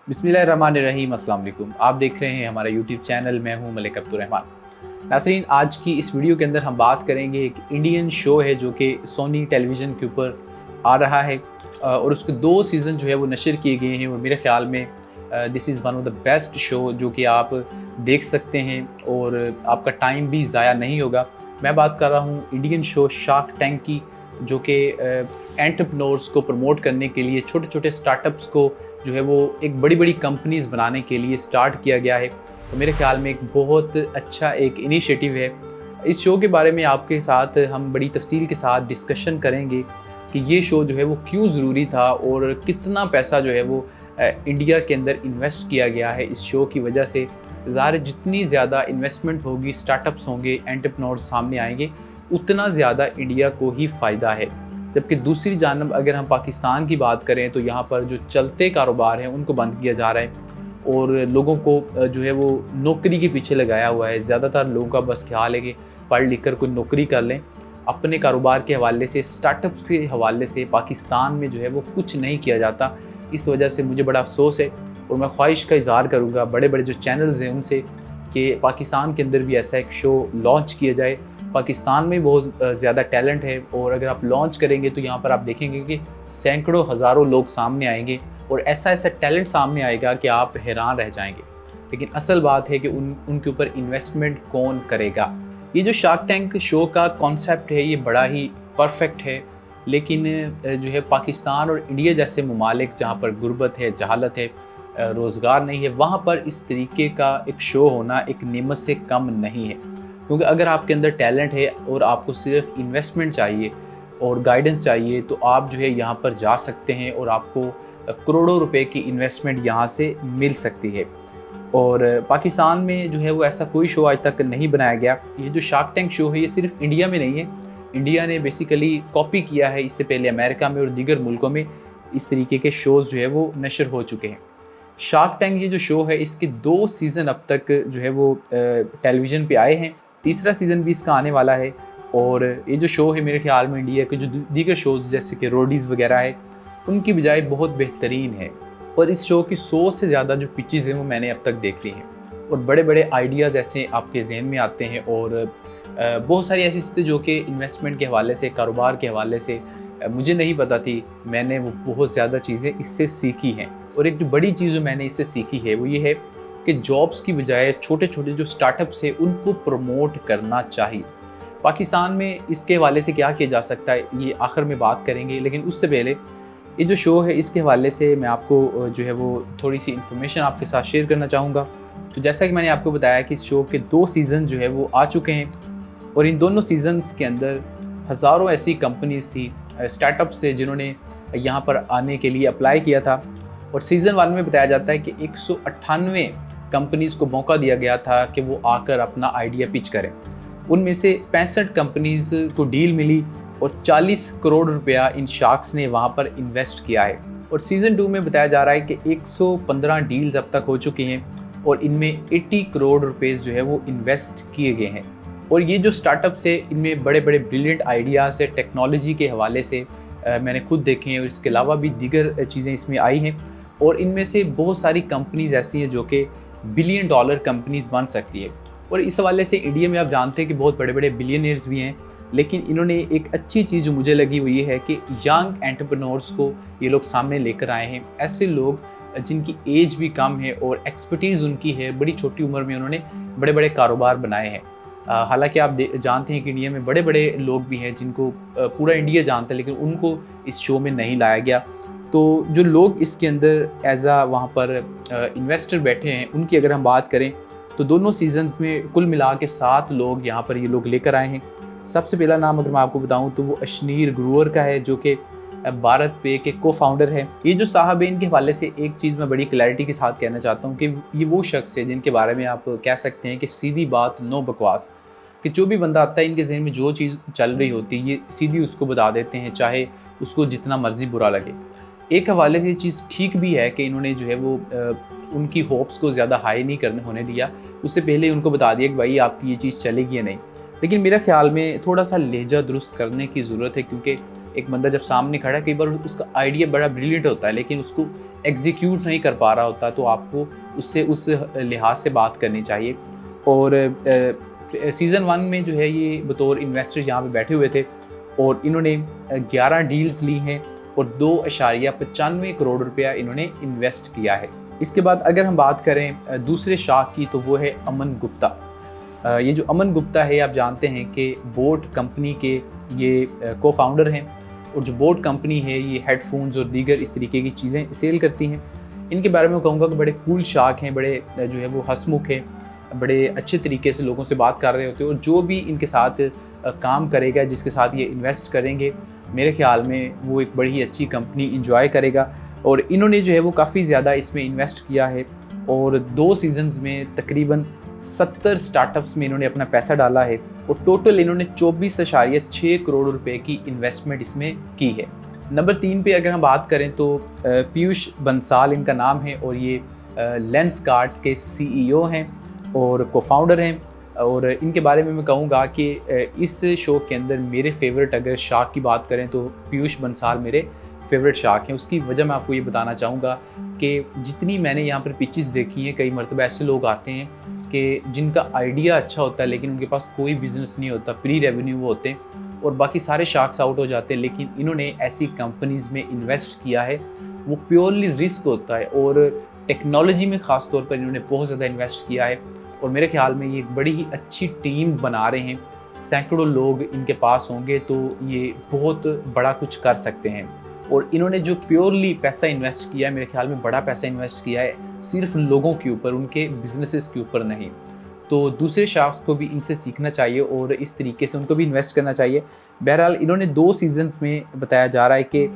बिस्मिल्लाहिर्रहमानिर्रहीम, अस्सलाम वालेकुम। आप देख रहे हैं हमारा यूट्यूब चैनल। मैं हूं मलिक अब्दुर्रहमान। नाज़रीन, आज की इस वीडियो के अंदर हम बात करेंगे एक इंडियन शो है जो कि सोनी टेलीविज़न के ऊपर आ रहा है और उसके 2 सीज़न जो है वो नशर किए गए हैं और मेरे ख़्याल में this is one of the best show जो कि आप देख सकते हैं और आपका टाइम भी ज़ाया नहीं होगा। मैं बात कर रहा हूँ इंडियन शो शार्क टैंक की, जो कि एंटरप्रेन्योर्स को प्रमोट करने के लिए, छोटे-छोटे स्टार्टअप्स को जो है वो एक बड़ी-बड़ी कंपनीज़ बनाने के लिए स्टार्ट किया गया है। तो मेरे ख़्याल में एक बहुत अच्छा एक इनिशिएटिव है। इस शो के बारे में आपके साथ हम बड़ी तफ़सील के साथ डिस्कशन करेंगे कि ये शो जो है वो क्यों ज़रूरी था और कितना पैसा जो है वो इंडिया के अंदर इन्वेस्ट किया गया है इस शो की वजह से। ज़ाहिर है जितनी ज़्यादा इन्वेस्टमेंट होगी, स्टार्टअप्स होंगे, एंटरप्रेन्योर्स सामने आएँगे, उतना ज़्यादा इंडिया को ही फ़ायदा है। जबकि दूसरी जानब अगर हम पाकिस्तान की बात करें तो यहाँ पर जो चलते कारोबार हैं उनको बंद किया जा रहा है और लोगों को जो है वो नौकरी के पीछे लगाया हुआ है। ज़्यादातर लोगों का बस ख्याल है कि पढ़ लिख कर कोई नौकरी कर लें। अपने कारोबार के हवाले से, स्टार्टअप्स के हवाले से पाकिस्तान में जो है वो कुछ नहीं किया जाता। इस वजह से मुझे बड़ा अफसोस है और मैं ख्वाहिश का इज़हार करूँगा बड़े बड़े जो चैनल्स हैं उनसे कि पाकिस्तान के अंदर भी ऐसा एक शो लॉन्च किया जाए। पाकिस्तान में बहुत ज़्यादा टैलेंट है और अगर आप लॉन्च करेंगे तो यहाँ पर आप देखेंगे कि सैकड़ों हज़ारों लोग सामने आएंगे और ऐसा ऐसा टैलेंट सामने आएगा कि आप हैरान रह जाएंगे। लेकिन असल बात है कि उनके ऊपर इन्वेस्टमेंट कौन करेगा। ये जो शार्क टैंक शो का कॉन्सेप्ट है ये बड़ा ही परफेक्ट है, लेकिन जो है पाकिस्तान और इंडिया जैसे ममालिक जहाँ पर गुर्बत है, जहालत है, रोज़गार नहीं है, वहाँ पर इस तरीके का एक शो होना एक नेमत से कम नहीं है। क्योंकि अगर आपके अंदर टैलेंट है और आपको सिर्फ इन्वेस्टमेंट चाहिए और गाइडेंस चाहिए तो आप जो है यहाँ पर जा सकते हैं और आपको करोड़ों रुपए की इन्वेस्टमेंट यहाँ से मिल सकती है। और पाकिस्तान में जो है वो ऐसा कोई शो आज तक नहीं बनाया गया। ये जो शार्क टैंक शो है ये सिर्फ इंडिया में नहीं है, इंडिया ने बेसिकली कॉपी किया है। इससे पहले अमेरिका में और दीगर मुल्कों में इस तरीके के शोज़ जो है वो नशर हो चुके हैं। शार्क टैंक ये जो शो है इसके 2 सीज़न अब तक जो है वो टेलीविज़न पे आए हैं। तीसरा सीज़न भी इसका आने वाला है और ये जो शो है मेरे ख़्याल में इंडिया के जो दीगर शोज़ जैसे कि रोडीज़ वगैरह है उनकी बजाय बहुत बेहतरीन है। और इस शो की 100 से ज़्यादा जो पिचेज़ हैं वो मैंने अब तक देख ली हैं और बड़े बड़े आइडियाज़ ऐसे आपके जहन में आते हैं और बहुत सारी ऐसी चीज़ें जो कि इन्वेस्टमेंट के हवाले से, कारोबार के हवाले से मुझे नहीं पता थी। मैंने वो बहुत ज़्यादा चीज़ें इससे सीखी हैं और एक जो बड़ी चीज़ जो मैंने इससे सीखी है वो ये है कि जॉब्स की बजाय छोटे छोटे जो स्टार्टअप्स हैं उनको प्रमोट करना चाहिए। पाकिस्तान में इसके हवाले से क्या किया जा सकता है ये आखिर में बात करेंगे, लेकिन उससे पहले ये जो शो है इसके हवाले से मैं आपको जो है वो थोड़ी सी इन्फॉर्मेशन आपके साथ शेयर करना चाहूँगा। तो जैसा कि मैंने आपको बताया कि इस शो के 2 सीज़न जो है वो आ चुके हैं और इन दोनों सीज़न्स के अंदर हज़ारों ऐसी कंपनीज़ थी, स्टार्टअप्स थे जिन्होंने यहाँ पर आने के लिए अप्लाई किया था। और सीज़न 1 में बताया जाता है कि 198 कंपनीज़ को मौका दिया गया था कि वो आकर अपना आइडिया पिच करें। उनमें से 65 कंपनीज़ को डील मिली और 40 करोड़ रुपया इन शार्क्स ने वहाँ पर इन्वेस्ट किया है। और सीज़न 2 में बताया जा रहा है कि 115 डील्स अब तक हो चुकी हैं और इनमें 80 करोड़ रुपए जो है वो इन्वेस्ट किए गए हैं। और ये जो स्टार्टअप्स है इनमें बड़े बड़े ब्रिलियंट आइडियाज़ है टेक्नोलॉजी के हवाले से, मैंने खुद देखे हैं और इसके अलावा भी दीगर चीज़ें इसमें आई हैं। और इनमें से बहुत सारी कंपनीज़ ऐसी हैं जो कि बिलियन डॉलर कंपनीज़ बन सकती है। और इस हवाले से इंडिया में आप जानते हैं कि बहुत बड़े बड़े बिलियनियर्स भी हैं, लेकिन इन्होंने एक अच्छी चीज़ जो मुझे लगी वो ये है कि यंग एंटरप्रेन्योर्स को ये लोग सामने लेकर आए हैं। ऐसे लोग जिनकी एज भी कम है और एक्सपर्टीज़ उनकी है, बड़ी छोटी उम्र में उन्होंने बड़े बड़े कारोबार बनाए हैं। हालांकि आप जानते हैं कि इंडिया में बड़े बड़े लोग भी हैं जिनको पूरा इंडिया जानता है, लेकिन उनको इस शो में नहीं लाया गया। तो जो लोग इसके अंदर एज आ वहाँ पर इन्वेस्टर बैठे हैं उनकी अगर हम बात करें तो दोनों सीजन्स में कुल मिला के 7 लोग यहाँ पर ये लोग लेकर आए हैं। सबसे पहला नाम अगर मैं आपको बताऊँ तो वो अशनीर ग्रोवर का है जो कि भारत पे के को फाउंडर है। ये जो साहब है इनके हवाले से एक चीज़ मैं बड़ी क्लैरिटी के साथ कहना चाहता हूँ कि ये वो शख्स है जिनके बारे में आप कह सकते हैं कि सीधी बात नो बकवास, कि जो भी बंदा आता है इनके जहन में जो चीज़ चल रही होती है ये सीधी उसको बता देते हैं, चाहे उसको जितना मर्जी बुरा लगे। एक हवाले से ये चीज़ ठीक भी है कि इन्होंने जो है वो उनकी होप्स को ज़्यादा हाई नहीं करने होने दिया, उससे पहले उनको बता दिया कि भाई आपकी ये चीज़ चलेगी या नहीं। लेकिन मेरा ख्याल में थोड़ा सा लहजा दुरुस्त करने की ज़रूरत है, क्योंकि एक बंदा जब सामने खड़ा है, कई बार उसका आइडिया बड़ा ब्रिलियंट होता है लेकिन उसको एग्जीक्यूट नहीं कर पा रहा होता, तो आपको उससे उस लिहाज से बात करनी चाहिए। और सीज़न 1 में जो है ये बतौर इन्वेस्टर यहाँ पे बैठे हुए थे और इन्होंने 11 डील्स ली हैं और 2.95 करोड़ रुपया इन्होंने इन्वेस्ट किया है। इसके बाद अगर हम बात करें दूसरे शाख की, तो वो है अमन गुप्ता। ये जो अमन गुप्ता है, आप जानते हैं कि बोट कंपनी के ये को फाउंडर हैं और जो बोट कंपनी है ये हेडफोन्स और दीगर इस तरीके की चीज़ें सेल करती हैं। इनके बारे में कहूँगा कि बड़े कूल शाख हैं, बड़े जो है वो हंसमुख हैं, बड़े अच्छे तरीके से लोगों से बात कर रहे होते हैं और जो भी इनके साथ काम करेगा, जिसके साथ ये इन्वेस्ट करेंगे, मेरे ख्याल में वो एक बड़ी ही अच्छी कंपनी इंजॉय करेगा। और इन्होंने जो है वो काफ़ी ज़्यादा इसमें इन्वेस्ट किया है और 2 सीजन्स में तकरीबन 70 स्टार्टअप्स में इन्होंने अपना पैसा डाला है और टोटल इन्होंने 24.6 करोड़ रुपए की इन्वेस्टमेंट इसमें की है। नंबर 3 पे अगर हम बात करें तो पीयूष बंसाल इनका नाम है और ये लेंसकार्ट के CEO हैं और को-फाउंडर हैं। और इनके बारे में मैं कहूँगा कि इस शो के अंदर मेरे फेवरेट अगर शार्क की बात करें तो पीयूष बंसाल मेरे फेवरेट शार्क हैं। उसकी वजह मैं आपको ये बताना चाहूँगा कि जितनी मैंने यहाँ पर पिचेस देखी हैं, कई मरतबा ऐसे लोग आते हैं कि जिनका आइडिया अच्छा होता है लेकिन उनके पास कोई बिज़नेस नहीं होता, प्री रेवेन्यू वो होते हैं और बाकी सारे शार्क्स आउट हो जाते हैं। लेकिन इन्होंने ऐसी कंपनीज़ में इन्वेस्ट किया है, वो प्योरली रिस्क होता है और टेक्नोलॉजी में ख़ास तौर पर इन्होंने बहुत ज़्यादा इन्वेस्ट किया है और मेरे ख्याल में ये एक बड़ी ही अच्छी टीम बना रहे हैं। सैकड़ों लोग इनके पास होंगे तो ये बहुत बड़ा कुछ कर सकते हैं। और इन्होंने जो प्योरली पैसा इन्वेस्ट किया है, मेरे ख्याल में बड़ा पैसा इन्वेस्ट किया है, सिर्फ लोगों के ऊपर, उनके बिजनेसेस के ऊपर नहीं। तो दूसरे शख्स को भी इनसे सीखना चाहिए और इस तरीके से उनको भी इन्वेस्ट करना चाहिए। बहरहाल इन्होंने 2 सीजन्स में बताया जा रहा है कि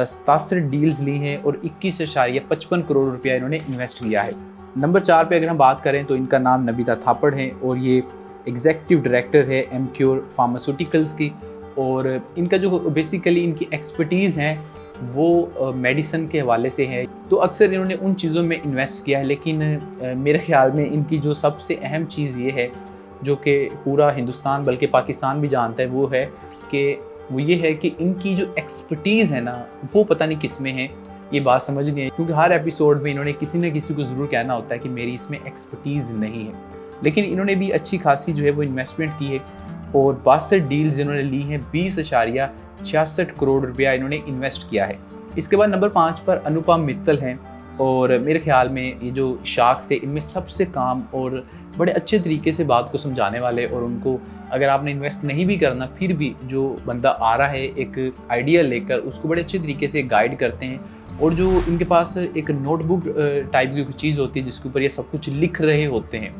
67 डील्स ली हैं और 21.55 करोड़ रुपया इन्होंने इन्वेस्ट किया है। नंबर 4 पे अगर हम बात करें तो इनका नाम नबिता थापड़ है और ये एग्जीक्यूटिव डायरेक्टर है एमक्योर फार्मास्यूटिकल्स की। और इनका जो बेसिकली इनकी एक्सपर्टीज़ हैं वो मेडिसिन के हवाले से है। तो अक्सर इन्होंने उन चीज़ों में इन्वेस्ट किया है, लेकिन मेरे ख़्याल में इनकी जो सबसे अहम चीज़ ये है, जो कि पूरा हिंदुस्तान बल्कि पाकिस्तान भी जानता है, वो है कि इनकी जो एक्सपर्टीज़ है ना, वो पता नहीं किस में है, ये बात समझ नहीं है। क्योंकि हर एपिसोड में इन्होंने किसी न किसी को ज़रूर कहना होता है कि मेरी इसमें एक्सपर्टीज़ नहीं है, लेकिन इन्होंने भी अच्छी खासी जो है वो इन्वेस्टमेंट की है और 62 डील्स इन्होंने ली हैं, 20.66 करोड़ रुपया इन्होंने इन्वेस्ट किया है। इसके बाद नंबर 5 पर अनुपम मित्तल हैं और मेरे ख्याल में ये जो शार्क्स है, इनमें सबसे काम और बड़े अच्छे तरीके से बात को समझाने वाले, और उनको अगर आपने इन्वेस्ट नहीं भी करना, फिर भी जो बंदा आ रहा है एक आइडिया लेकर, उसको बड़े अच्छे तरीके से गाइड करते हैं। और जो इनके पास एक नोटबुक टाइप की चीज़ होती है जिसके ऊपर ये सब कुछ लिख रहे होते हैं,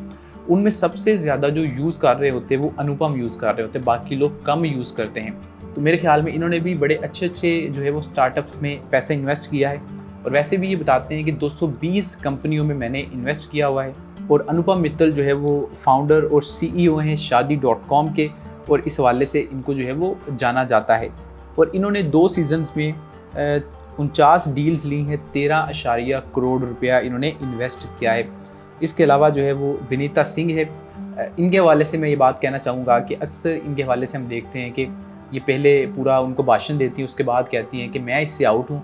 उनमें सबसे ज़्यादा जो यूज़ कर रहे होते हैं वो अनुपम यूज़ कर रहे होते हैं, बाकी लोग कम यूज़ करते हैं। तो मेरे ख्याल में इन्होंने भी बड़े अच्छे जो है वो स्टार्टअप्स में पैसा इन्वेस्ट किया है और वैसे भी ये बताते हैं कि 220 कंपनियों में मैंने इन्वेस्ट किया हुआ है। और अनुपम मित्तल जो है वो फाउंडर और CEO हैं शादी.com के, और इस हवाले से इनको जो है वो जाना जाता है। और इन्होंने 2 सीजन्स में 49 डील्स ली हैं, 13.8 करोड़ रुपया इन्होंने इन्वेस्ट किया है। इसके अलावा जो है वो विनीता सिंह है। इनके हवाले से मैं ये बात कहना चाहूँगा कि अक्सर इनके हवाले से हम देखते हैं कि ये पहले पूरा उनको भाषण देती हैं, उसके बाद कहती हैं कि मैं इससे आउट हूँ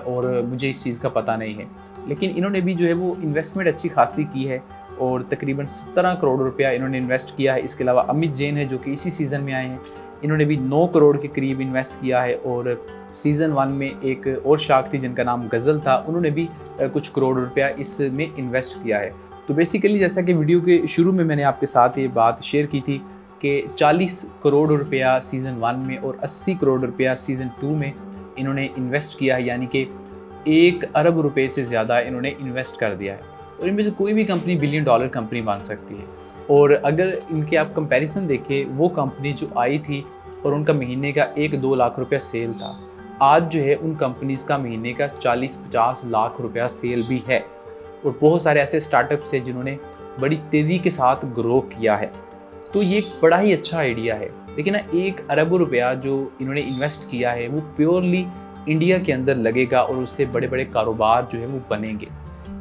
और मुझे इस चीज़ का पता नहीं है। लेकिन इन्होंने भी जो है वो इन्वेस्टमेंट अच्छी खासी की है और तकरीबन 17 करोड़ रुपया इन्होंने इन्वेस्ट किया है। इसके अलावा अमित जैन है जो कि इसी सीज़न में आए हैं, इन्होंने भी 9 करोड़ के करीब इन्वेस्ट किया है। और सीज़न 1 में एक और शार्क थी जिनका नाम गज़ल था, उन्होंने भी कुछ करोड़ रुपया इसमें इन्वेस्ट किया है। तो बेसिकली जैसा कि वीडियो के शुरू में मैंने आपके साथ ये बात शेयर की थी कि 40 करोड़ रुपया सीज़न 1 में और 80 करोड़ रुपया सीज़न 2 में इन्होंने इन्वेस्ट किया है, यानी कि 1 अरब रुपए से ज़्यादा इन्होंने इन्वेस्ट कर दिया है। और इनमें से कोई भी कंपनी बिलियन डॉलर कंपनी बन सकती है। और अगर इनके आप कंपैरिजन देखें, वो कंपनी जो आई थी और उनका महीने का 1-2 लाख रुपया सेल था, आज जो है उन कंपनीज़ का महीने का 40-50 लाख रुपया सेल भी है। और बहुत सारे ऐसे स्टार्टअप्स हैं जिन्होंने बड़ी तेज़ी के साथ ग्रो किया है। तो ये एक बड़ा ही अच्छा आइडिया है। लेकिन ना 1 अरब रुपया जो इन्होंने इन्वेस्ट किया है वो प्योरली इंडिया के अंदर लगेगा और उससे बड़े बड़े कारोबार जो है वो बनेंगे।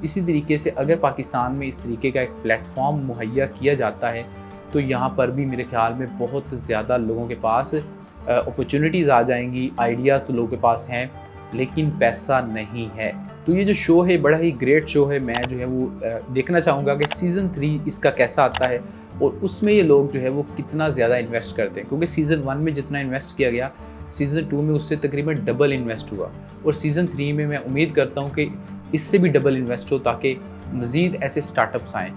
इसी तरीके से अगर पाकिस्तान में इस तरीके का एक प्लेटफॉर्म मुहैया किया जाता है तो यहाँ पर भी मेरे ख्याल में बहुत ज़्यादा लोगों के पास अपॉर्चुनिटीज़ आ जाएंगी, आइडियाज़ तो लोगों के पास हैं, लेकिन पैसा नहीं है। तो ये जो शो है बड़ा ही ग्रेट शो है। मैं जो है वो देखना चाहूँगा कि सीज़न 3 इसका कैसा आता है और उसमें ये लोग जो है वो कितना ज़्यादा इन्वेस्ट करते हैं, क्योंकि सीज़न 1 में जितना इन्वेस्ट किया गया, सीज़न 2 में उससे तकरीबन डबल इन्वेस्ट हुआ और सीज़न 3 में मैं उम्मीद करता हूँ कि इससे भी डबल इन्वेस्ट हो, ताकि मज़ीद ऐसे स्टार्टअप्स आएँ।